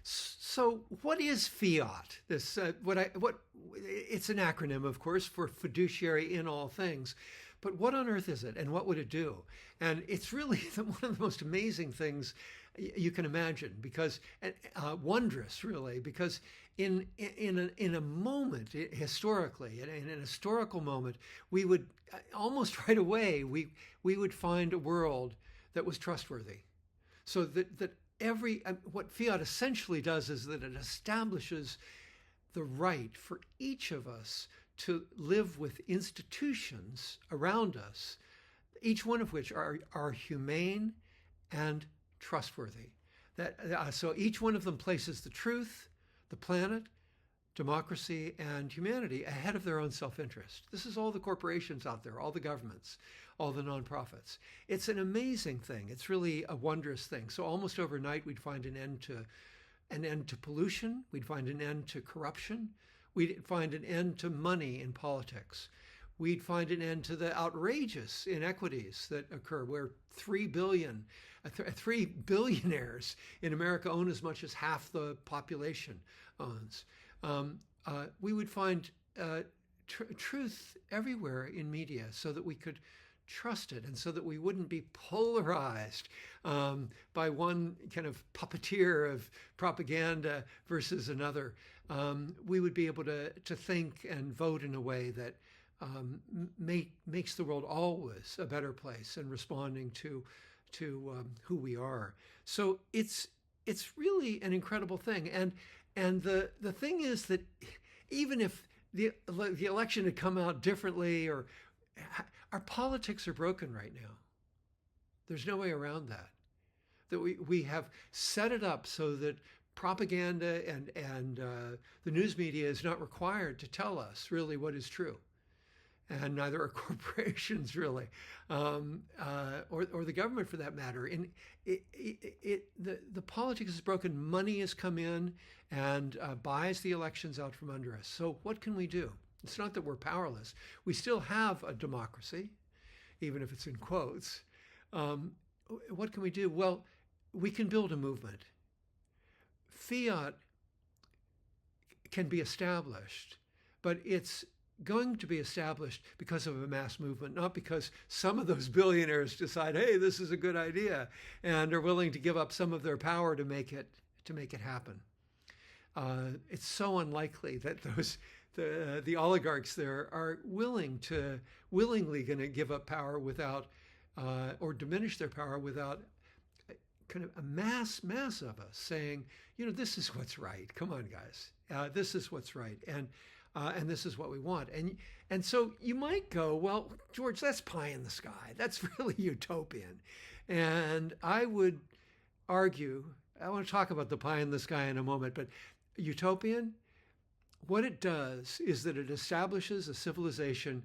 So, what is fiat? This it's an acronym, of course, for fiduciary in all things. But what on earth is it, and what would it do? And it's really one of the most amazing things you can imagine, because wondrous, really, because in a moment historically, in an historical moment, we would almost right away we would find a world that was trustworthy, so that every what fiat essentially does is that it establishes the right for each of us to live with institutions around us, each one of which are humane and trustworthy. So each one of them places the truth, the planet, democracy, and humanity ahead of their own self-interest. This is all the corporations out there, all the governments, all the nonprofits. It's an amazing thing. It's really a wondrous thing. So almost overnight, we'd find an end to pollution. We'd find an end to corruption. We'd find an end to money in politics. We'd find an end to the outrageous inequities that occur, where 3 billionaires in America own as much as half the population owns. We would find truth everywhere in media, so that we could trust it, and so that we wouldn't be polarized by one kind of puppeteer of propaganda versus another. We would be able to think and vote in a way that makes the world always a better place, and responding to who we are. So it's really an incredible thing. And the thing is that even if the election had come out differently, or our politics are broken right now. There's no way around that. That we have set it up so that propaganda and the news media is not required to tell us really what is true, and neither are corporations really, or the government for that matter. And the politics is broken. Money has come in and buys the elections out from under us. So what can we do? It's not that we're powerless. We still have a democracy, even if it's in quotes. What can we do? Well, we can build a movement. Fiat can be established, but it's going to be established because of a mass movement, not because some of those billionaires decide, hey, this is a good idea, and are willing to give up some of their power to make it happen. It's so unlikely that the oligarchs there are willingly going to give up power without, or diminish their power without kind of a mass of us saying, this is what's right. Come on, guys, this is what's right, and this is what we want. And so you might go, well, George, that's pie in the sky. That's really utopian. And I would argue, I want to talk about the pie in the sky in a moment, but utopian, what it does is that it establishes a civilization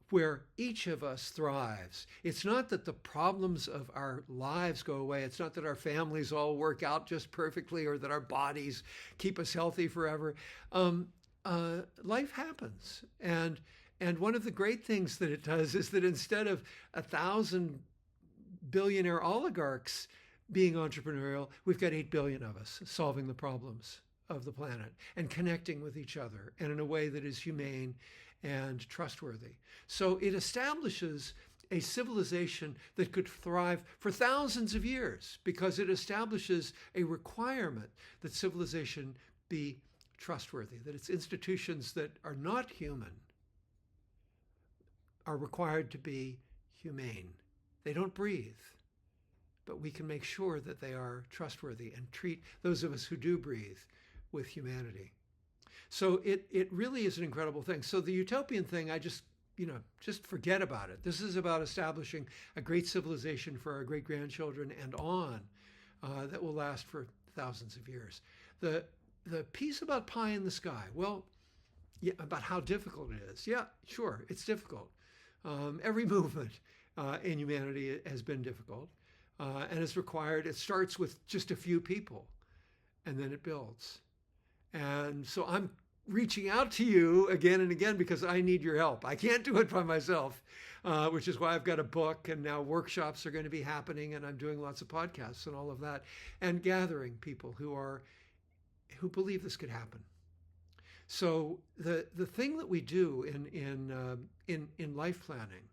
where each of us thrives. It's not that the problems of our lives go away. It's not that our families all work out just perfectly, or that our bodies keep us healthy forever. Life happens. And one of the great things that it does is that instead of 1,000 billionaire oligarchs being entrepreneurial, we've got 8 billion of us solving the problems of the planet and connecting with each other, and in a way that is humane and trustworthy. So it establishes a civilization that could thrive for thousands of years, because it establishes a requirement that civilization be trustworthy, that its institutions that are not human are required to be humane. They don't breathe, but we can make sure that they are trustworthy and treat those of us who do breathe with humanity. So it really is an incredible thing. So the utopian thing, I just forget about it. This is about establishing a great civilization for our great-grandchildren and on, that will last for thousands of years. The piece about pie in the sky, well, yeah, about how difficult it is. Yeah, sure, it's difficult. Every movement in humanity has been difficult, and it starts with just a few people, and then it builds. And so I'm reaching out to you again and again because I need your help. I can't do it by myself, which is why I've got a book, and now workshops are going to be happening, and I'm doing lots of podcasts and all of that, and gathering people who are who believe this could happen. So the thing that we do in life planning,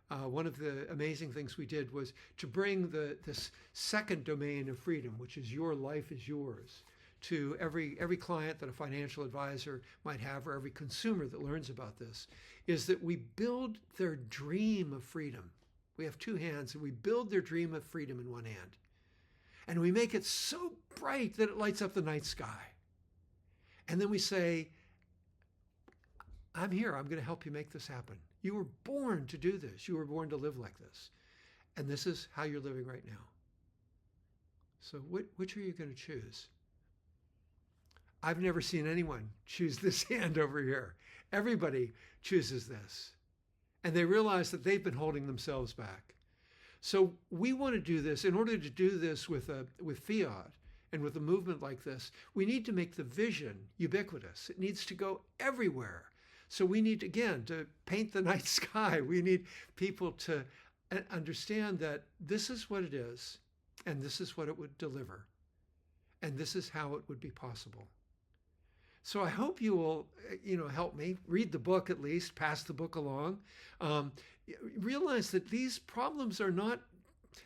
one of the amazing things we did was to bring this second domain of freedom, which is your life is yours, to every client that a financial advisor might have, or every consumer that learns about this, is that we build their dream of freedom. We have two hands, and we build their dream of freedom in one hand. And we make it so bright that it lights up the night sky. And then we say, I'm here. I'm going to help you make this happen. You were born to do this. You were born to live like this. And this is how you're living right now. So which are you going to choose? I've never seen anyone choose this hand over here. Everybody chooses this. And they realize that they've been holding themselves back. So we want to do this. In order to do this with FIAT and with a movement like this, we need to make the vision ubiquitous. It needs to go everywhere. So we need, again, to paint the night sky. We need people to understand that this is what it is, and this is what it would deliver, and this is how it would be possible. So I hope you will, help me read the book, at least pass the book along. Realize that these problems are not.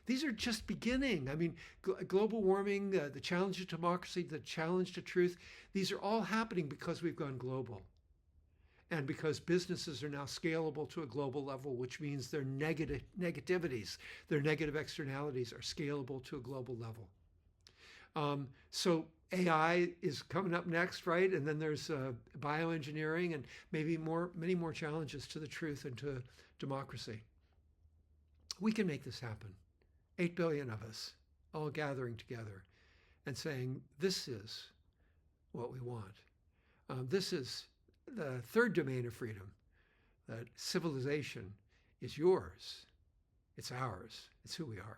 These are just beginning. I mean, global warming, the challenge to democracy, the challenge to truth. These are all happening because we've gone global. And because businesses are now scalable to a global level, which means their negativities, their negative externalities are scalable to a global level. So AI is coming up next, right? And then there's bioengineering and maybe many more challenges to the truth and to democracy. We can make this happen. 8 billion of us all gathering together and saying, this is what we want. This is the third domain of freedom, that civilization is yours. It's ours. It's who we are.